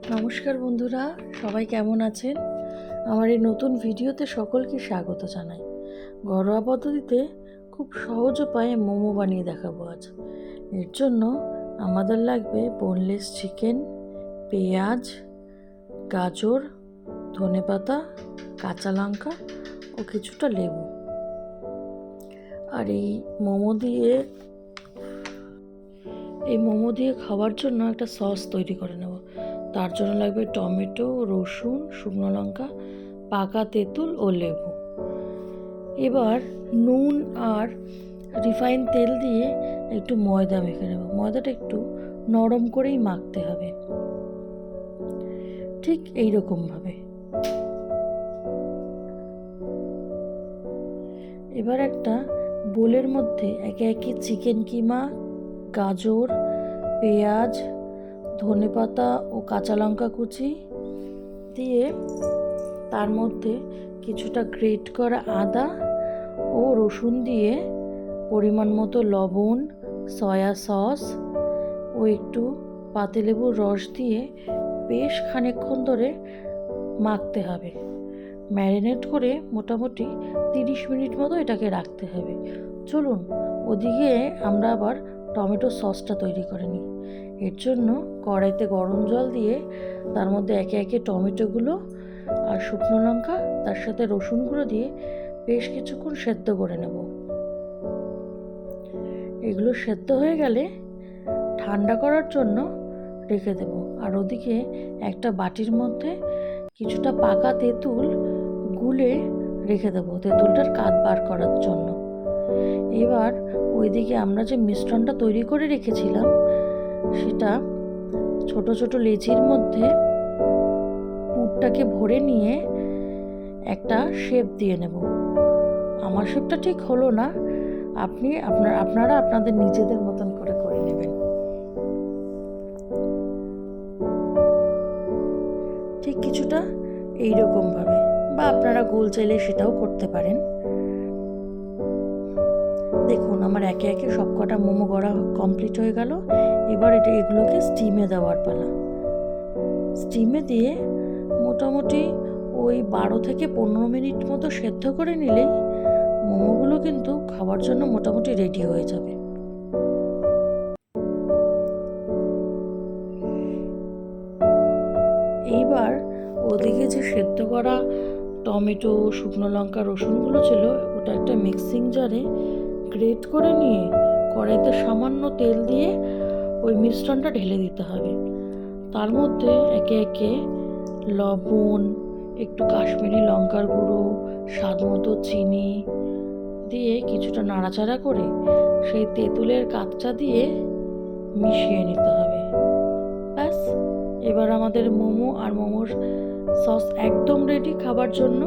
নমস্কার বন্ধুরা, সবাই কেমন আছেন? আমার এই নতুন ভিডিওতে সকলকে স্বাগত জানাই। ঘরোয়া পদ্ধতিতে খুব সহজ উপায়ে মোমো বানিয়ে দেখাবো আজ। এর জন্য আমাদের লাগবে বোনলেস চিকেন, পেঁয়াজ, গাজর, ধনেপাতা, কাঁচা লঙ্কা ও কিছুটা লেবু। আর এই মোমো দিয়ে খাওয়ার জন্য একটা সস তৈরি করে নেব। তার জন্য লাগবে টমেটো, রসুন, শুকনো লঙ্কা, পাকা তেঁতুল ও লেবু। এবার নুন আর রিফাইন তেল দিয়ে একটু ময়দা মেখে নেব। ময়দাটা একটু নরম করেই মাখতে হবে, ঠিক এইরকমভাবে। এবার একটা বোলের মধ্যে একে একে চিকেন কিমা, গাজর, পেঁয়াজ, ধনেপাতা ও কাঁচা লঙ্কা কুচি দিয়ে তার মধ্যে কিছুটা গ্রেট করা আদা ও রসুন দিয়ে পরিমাণ মতো লবণ, সয়া সস ও একটু পাতিলেবুর রস দিয়ে বেশ খানিকক্ষণ ধরে মাখতে হবে। ম্যারিনেট করে মোটামুটি 30 মিনিট মতো এটাকে রাখতে হবে। চলুন ওদিকে আমরা আবার টমেটো সসটা তৈরি করে নিই। এর জন্য কড়াইতে গরম জল দিয়ে তার মধ্যে একে একে টমেটোগুলো আর শুকনো লঙ্কা তার সাথে রসুনগুলো দিয়ে বেশ কিছুক্ষণ সেদ্ধ করে নেব। এগুলো সেদ্ধ হয়ে গেলে ঠান্ডা করার জন্য রেখে দেব। আর ওদিকে একটা বাটির মধ্যে কিছুটা পাকা তেঁতুল গুলে রেখে দেবো, তেঁতুলটার কাঠ বার করার জন্য। এবার ওইদিকে আমরা যে মিশ্রণটা তৈরি করে রেখেছিলাম সেটা ছোট ছোট লেচির মধ্যে পুরটাকে ভরে নিয়ে একটা শেপ দিয়ে নেব। আমার শেপটা ঠিক হলো না, আপনারা আপনাদের নিজেদের মতন করে নেবেন। ঠিক কিছুটা এইরকম ভাবে, বা আপনারা গোল চাইলে সেটাও করতে পারেন। দেখুন আমার একে একে সবকটা মোমো গড়া কমপ্লিট হয়ে গেল। এবার এগুলোকে স্টিমে দেওয়ার পালা। স্টিমে দিয়ে মোটামুটি ওই 12 থেকে 15 মিনিট মতো সেদ্ধ করে নিলেই মোমোগুলো কিন্তু খাওয়ার জন্য মোটামুটি রেডি হয়ে যাবে। এইবার ওদিকে যে সেদ্ধ করা টমেটো, শুকনো লঙ্কা, রসুনগুলো ছিল ওটা একটা মিক্সিং জারে গ্রেট করে নিয়ে কড়াইতে সামান্য তেল দিয়ে ওই মিশ্রণটা ঢেলে দিতে হবে। তার মধ্যে একে একে লবণ, একটু কাশ্মীরি লঙ্কার গুঁড়ো, স্বাদ মতো চিনি দিয়ে কিছুটা নাড়াচাড়া করে সেই তেঁতুলের কাঠটা দিয়ে মিশিয়ে নিতে হবে। ব্যাস, এবার আমাদের মোমো আর মোমোর সস একদম রেডি খাবার জন্য।